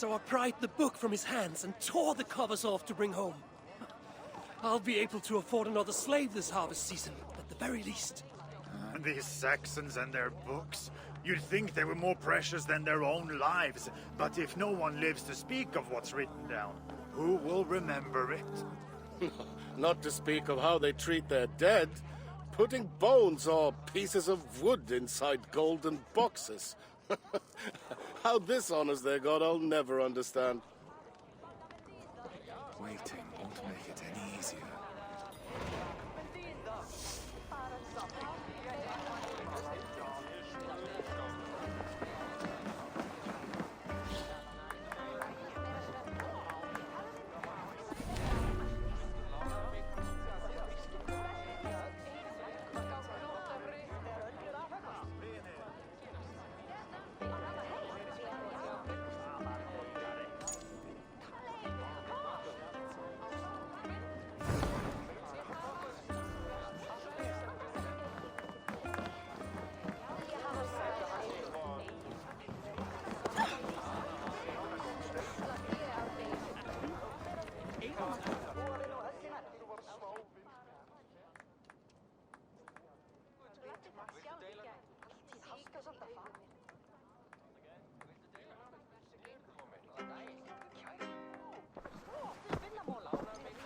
So I pried the book from his hands and tore the covers off to bring home. I'll be able to afford another slave this harvest season, at the very least. These Saxons and their books. You'd think they were more precious than their own lives. But if no one lives to speak of what's written down, who will remember it? Not to speak of how they treat their dead. Putting bones or pieces of wood inside golden boxes. How this honors their god, I'll never understand. Waiting won't make it any easier.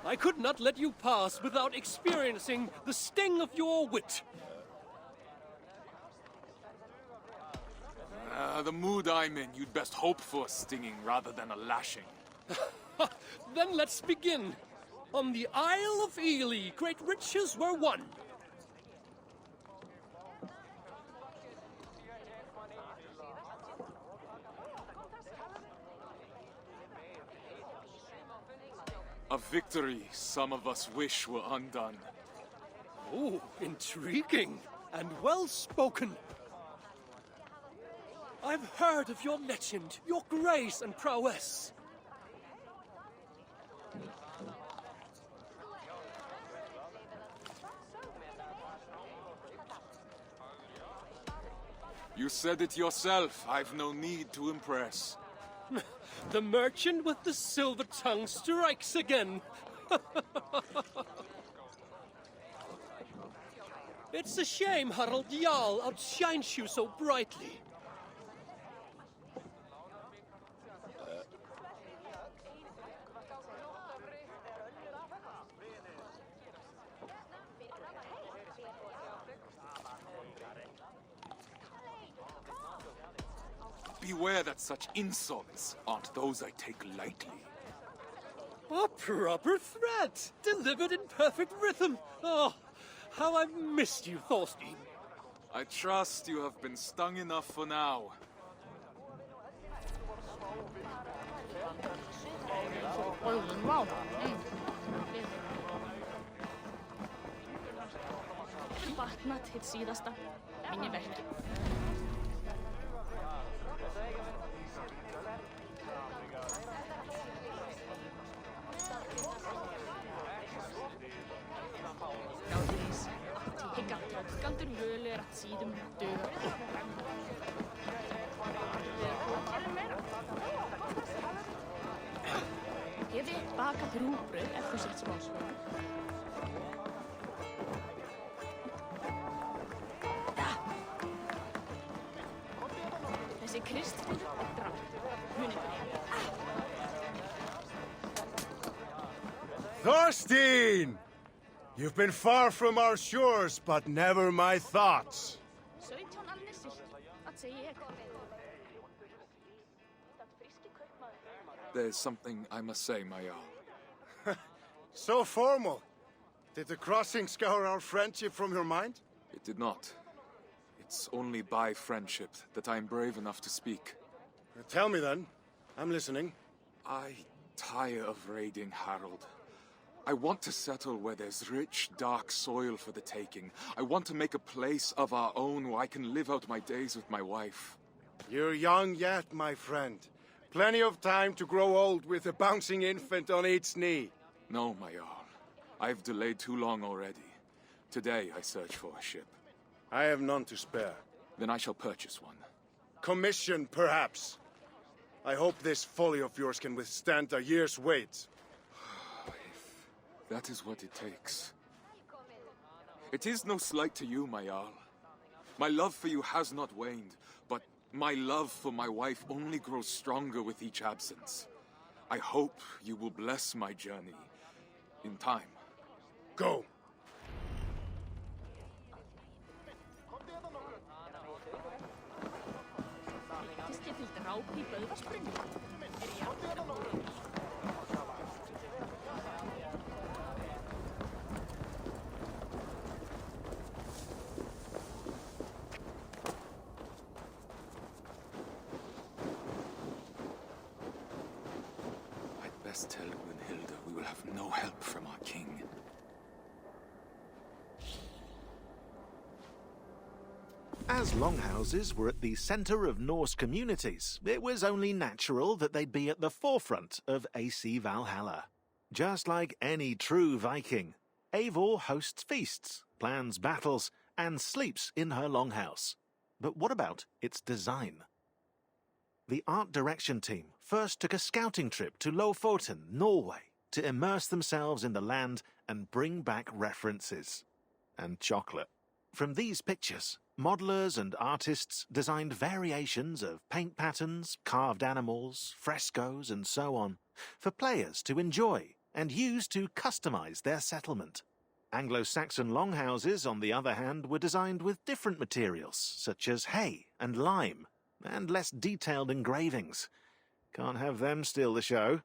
I could not let you pass without experiencing the sting of your wit. The mood I'm in, you'd best hope for a stinging rather than a lashing. Then let's begin. On the Isle of Ely, great riches were won. A victory some of us wish were undone. Oh, intriguing and well spoken. I've heard of your legend, your grace and prowess. You said it yourself. I've no need to impress. The merchant with the silver tongue strikes again. It's a shame Harald Jarl outshines you so brightly. Beware that such insults aren't those I take lightly. A proper threat, delivered in perfect rhythm. Oh, how I've missed you, Thorstein. I trust you have been stung enough for now. Vatnat hit síðasta, minni verki. Gáðirís, higga tröllgaldur völu að síðum duga. Hefi bakað rúgbrauð ef þú sett smásögur. Þessi kristfinn er drátt. Thorstein! You've been far from our shores, but never my thoughts. 17 annissir, að segja ég. There's something I must say, my Jarl. So formal. Did the crossing scour our friendship from your mind? It did not. It's only by friendship that I'm brave enough to speak. Tell me then. I'm listening. I tire of raiding Harald. I want to settle where there's rich, dark soil for the taking. I want to make a place of our own where I can live out my days with my wife. You're young yet, my friend. Plenty of time to grow old with a bouncing infant on each knee. No, my Jarl. I've delayed too long already. Today I search for a ship. I have none to spare. Then I shall purchase one. Commission, perhaps. I hope this folly of yours can withstand a year's wait. If that is what it takes. It is no slight to you, my Jarl. My love for you has not waned, but my love for my wife only grows stronger with each absence. I hope you will bless my journey in time. Go! Fiskje fyllt ráp í Böðvarsbrunni. I'd best tell Gunnhilda we will have no help from our king. As longhouses were at the centre of Norse communities, it was only natural that they'd be at the forefront of AC Valhalla. Just like any true Viking, Eivor hosts feasts, plans battles, and sleeps in her longhouse. But what about its design? The art direction team first took a scouting trip to Lofoten, Norway, to immerse themselves in the land and bring back references. And chocolate. From these pictures, modelers and artists designed variations of paint patterns, carved animals, frescoes, and so on, for players to enjoy and use to customize their settlement. Anglo-Saxon longhouses, on the other hand, were designed with different materials, such as hay and lime, and less detailed engravings. Can't have them steal the show.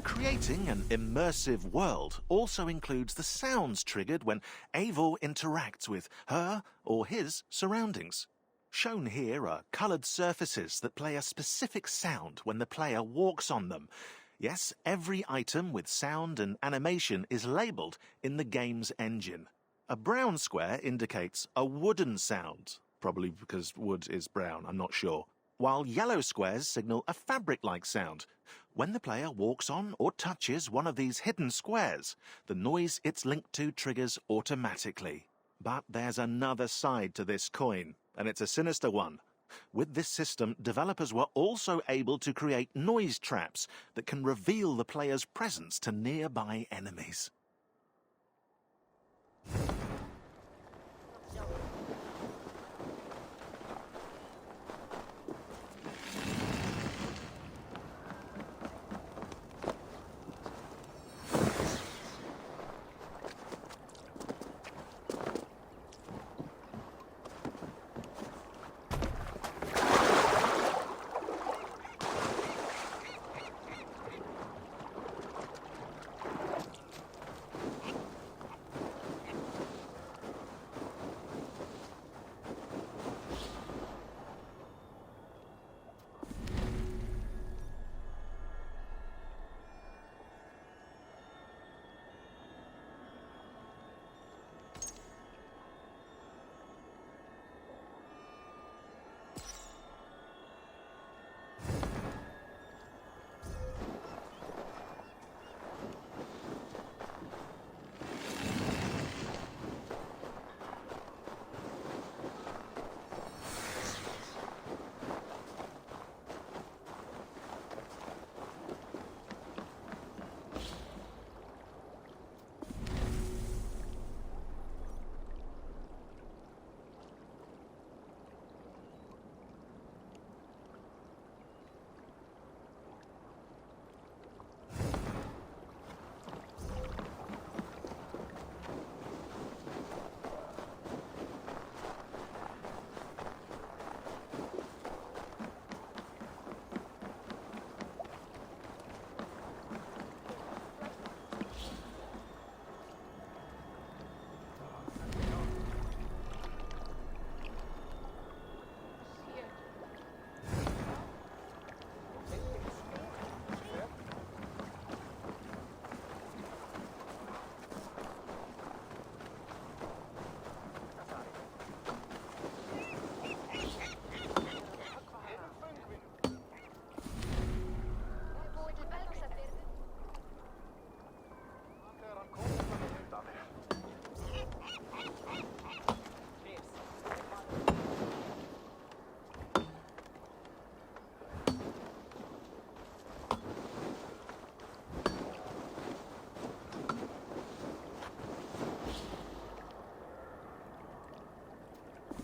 Creating an immersive world also includes the sounds triggered when Eivor interacts with her or his surroundings. Shown here are coloured surfaces that play a specific sound when the player walks on them. Yes, every item with sound and animation is labelled in the game's engine. A brown square indicates a wooden sound, probably because wood is brown, I'm not sure, while yellow squares signal a fabric-like sound. When the player walks on or touches one of these hidden squares, the noise it's linked to triggers automatically. But there's another side to this coin, and it's a sinister one. With this system, developers were also able to create noise traps that can reveal the player's presence to nearby enemies.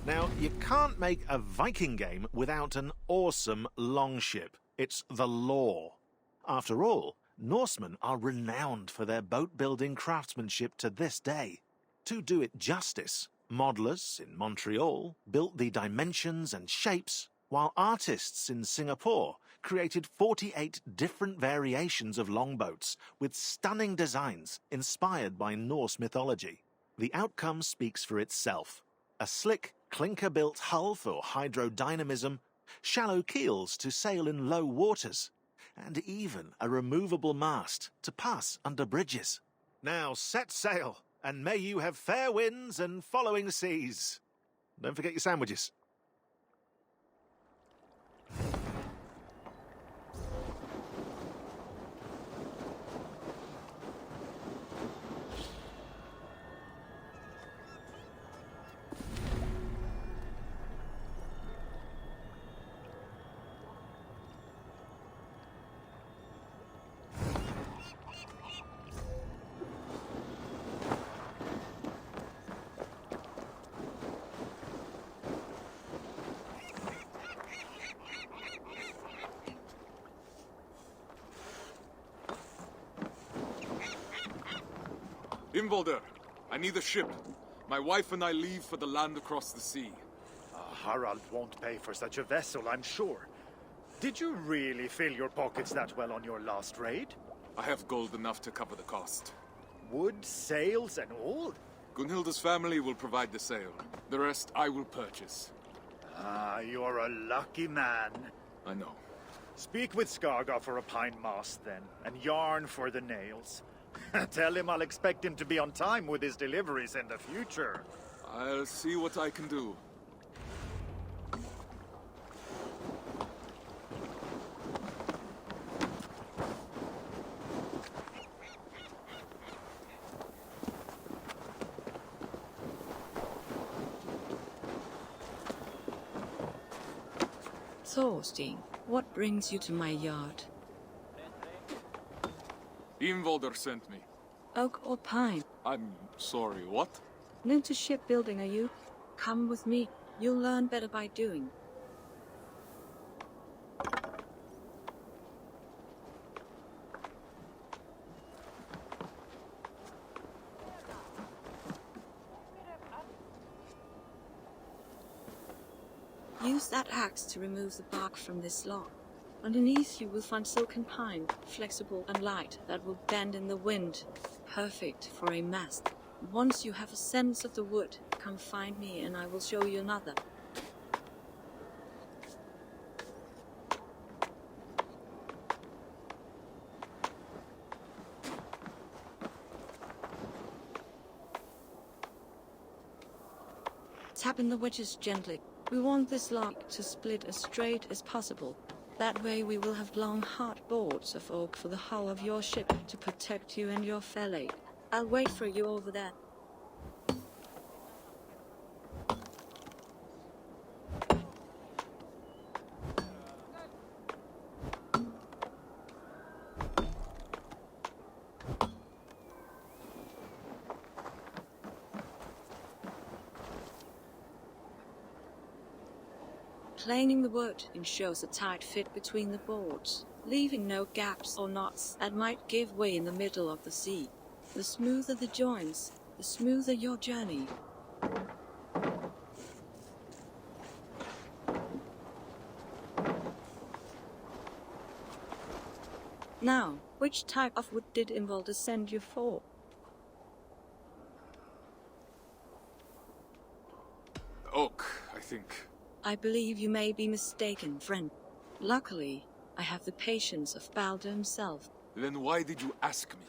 Now, you can't make a Viking game without an awesome longship. It's the law. After all, Norsemen are renowned for their boat-building craftsmanship to this day. To do it justice, modelers in Montreal built the dimensions and shapes, while artists in Singapore created 48 different variations of longboats with stunning designs inspired by Norse mythology. The outcome speaks for itself. A slick, clinker-built hull for hydrodynamism, shallow keels to sail in low waters, and even a removable mast to pass under bridges. Now set sail, and may you have fair winds and following seas. Don't forget your sandwiches. Imvolder, I need a ship. My wife and I leave for the land across the sea. Harald won't pay for such a vessel, I'm sure. Did you really fill your pockets that well on your last raid? I have gold enough to cover the cost. Wood, sails, and all? Gunhilda's family will provide the sail. The rest I will purchase. Ah, you're a lucky man. I know. Speak with Skarga for a pine mast, then, and Yarn for the nails. Tell him I'll expect him to be on time with his deliveries in the future. I'll see what I can do. Thorstein, what brings you to my yard? Imvolder sent me. Oak or pine? I'm sorry, what? New to shipbuilding, are you? Come with me. You'll learn better by doing. Use that axe to remove the bark from this log. Underneath you will find silken pine, flexible and light, that will bend in the wind. Perfect for a mast. Once you have a sense of the wood, come find me and I will show you another. Tap in the wedges gently. We want this log to split as straight as possible. That way we will have long, hard boards of oak for the hull of your ship to protect you and your valet. I'll wait for you over there. Planing the wood ensures a tight fit between the boards, leaving no gaps or knots that might give way in the middle of the sea. The smoother the joints, the smoother your journey. Now, which type of wood did Imvolder send you for? Oak, I think. I believe you may be mistaken, friend. Luckily, I have the patience of Balder himself. Then why did you ask me?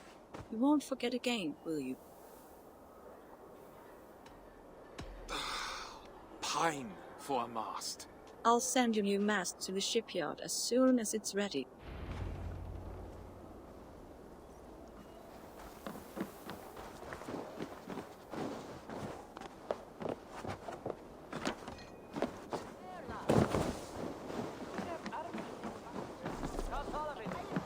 You won't forget again, will you? Pine for a mast. I'll send your new mast to the shipyard as soon as it's ready.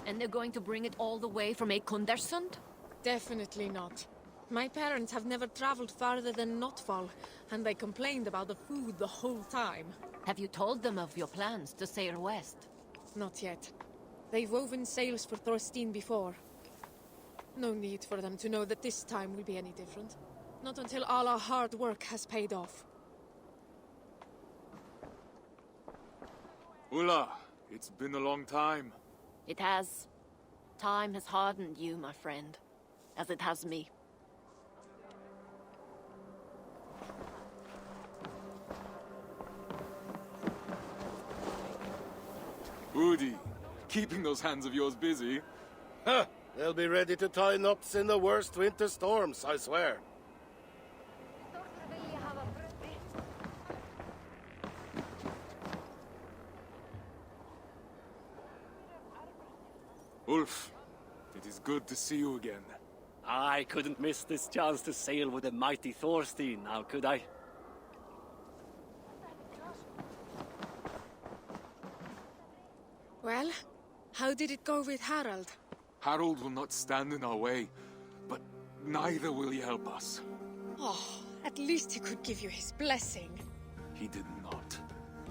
And they're going to bring it all the way from Ekundersund? Definitely not. My parents have never traveled farther than Notfall, and they complained about the food the whole time. Have you told them of your plans to sail west? Not yet. They've woven sails for Thorstein before. No need for them to know that this time will be any different. Not until all our hard work has paid off. Ulla, it's been a long time. It has. Time has hardened you, my friend, as it has me. Udi, keeping those hands of yours busy. Huh, they'll be ready to tie knots in the worst winter storms, I swear. Ulf, it is good to see you again. I couldn't miss this chance to sail with the mighty Thorstein, now could I? Well, how did it go with Harald? Harold will not stand in our way, but neither will he help us. Oh, at least he could give you his blessing. He did not.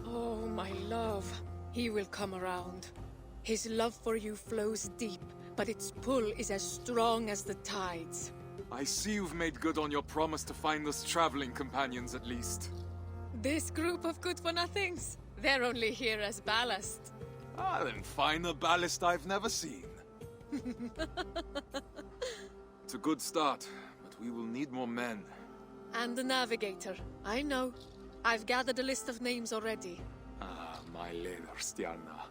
Oh, my love. He will come around. His love for you flows deep, but its pull is as strong as the tides. I see you've made good on your promise to find us traveling companions at least. This group of good-for-nothings, they're only here as ballast. Ah, then find a ballast I've never seen. It's a good start, but we will need more men. And the navigator, I know. I've gathered a list of names already. Ah, my Lederstjarna.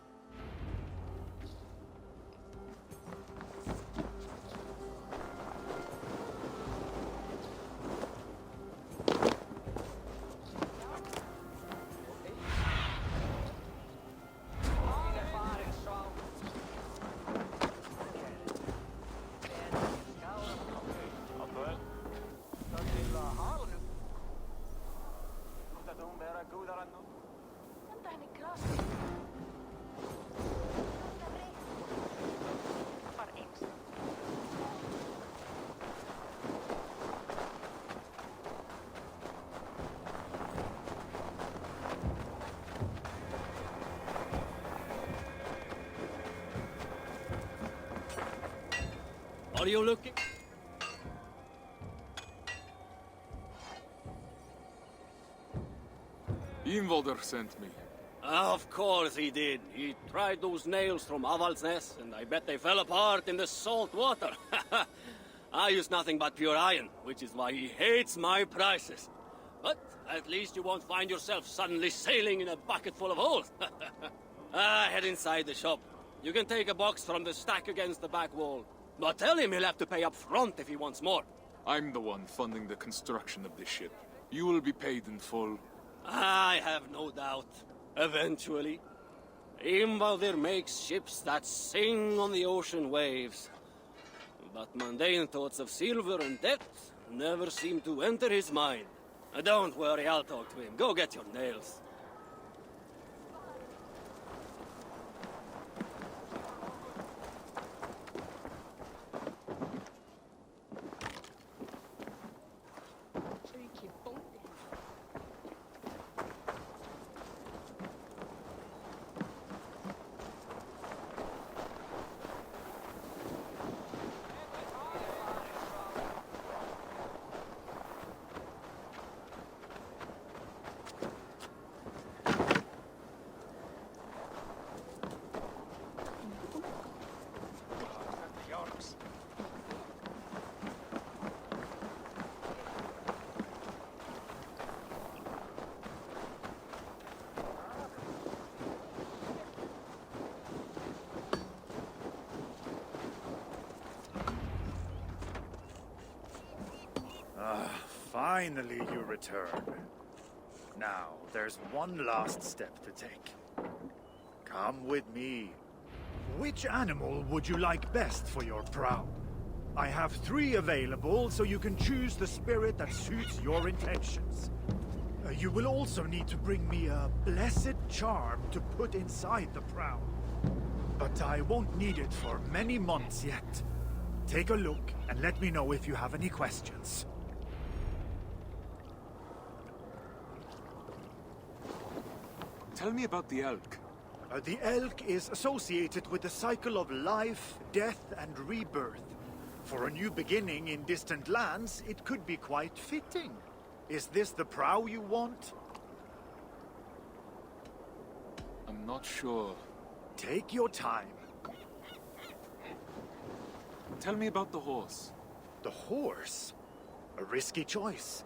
Are you looking? Ingvaldur sent me. Of course he did. He tried those nails from Aval's nest, and I bet they fell apart in the salt water. I use nothing but pure iron, which is why he hates my prices. But at least you won't find yourself suddenly sailing in a bucket full of holes. Head inside the shop. You can take a box from the stack against the back wall. But tell him he'll have to pay up front if he wants more. I'm the one funding the construction of this ship. You will be paid in full. I have no doubt. Eventually. Ingvaldur makes ships that sing on the ocean waves. But mundane thoughts of silver and debt never seem to enter his mind. Don't worry, I'll talk to him. Go get your nails. Finally you return. Now, there's one last step to take. Come with me. Which animal would you like best for your prow? I have 3 available, so you can choose the spirit that suits your intentions. You will also need to bring me a blessed charm to put inside the prow. But I won't need it for many months yet. Take a look and let me know if you have any questions. Tell me about the elk. The elk is associated with the cycle of life, death, and rebirth. For a new beginning in distant lands, it could be quite fitting. Is this the prow you want? I'm not sure. Take your time. Tell me about the horse. The horse? A risky choice.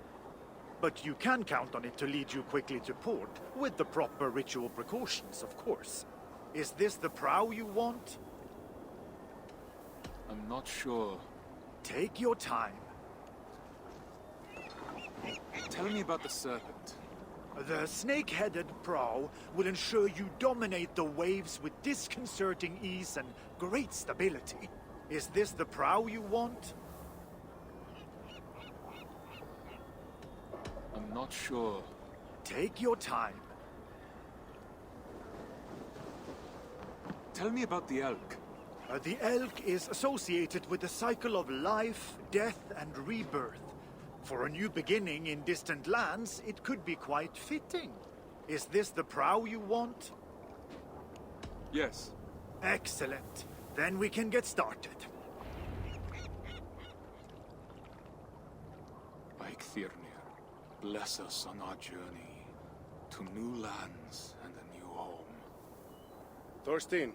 But you can count on it to lead you quickly to port, with the proper ritual precautions, of course. Is this the prow you want? I'm not sure. Take your time. Tell me about the serpent. The snake-headed prow will ensure you dominate the waves with disconcerting ease and great stability. Is this the prow you want? I'm not sure. Take your time. Tell me about the elk. The elk is associated with the cycle of life, death, and rebirth. For a new beginning in distant lands, it could be quite fitting. Is this the prow you want? Yes. Excellent. Then we can get started. Eikthyr, bless us on our journey to new lands and a new home. Thorstein.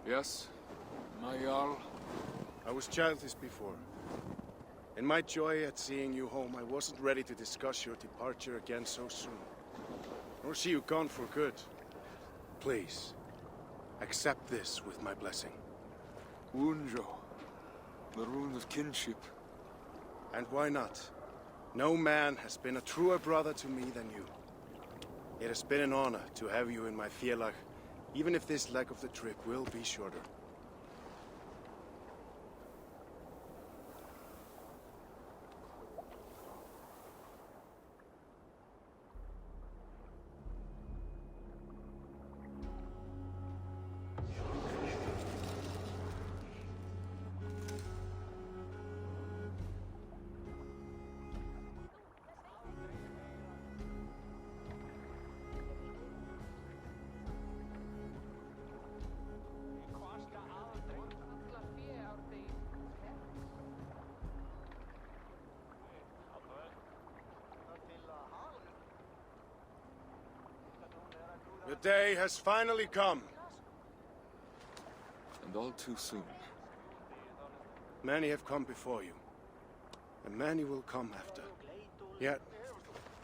Yes, my Jarl. I was childish before. In my joy at seeing you home, I wasn't ready to discuss your departure again so soon. Nor see you gone for good. Please, accept this with my blessing. Unjo, the rune of kinship. And why not? No man has been a truer brother to me than you. It has been an honor to have you in my félag, even if this leg of the trip will be shorter. The day has finally come. And all too soon. Many have come before you, and many will come after. Yet,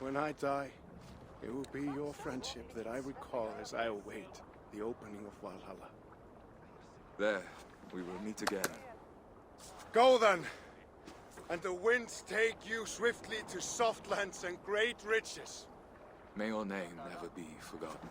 when I die, it will be your friendship that I recall as I await the opening of Valhalla. There, we will meet again. Go then, and the winds take you swiftly to soft lands and great riches. May your name never be forgotten.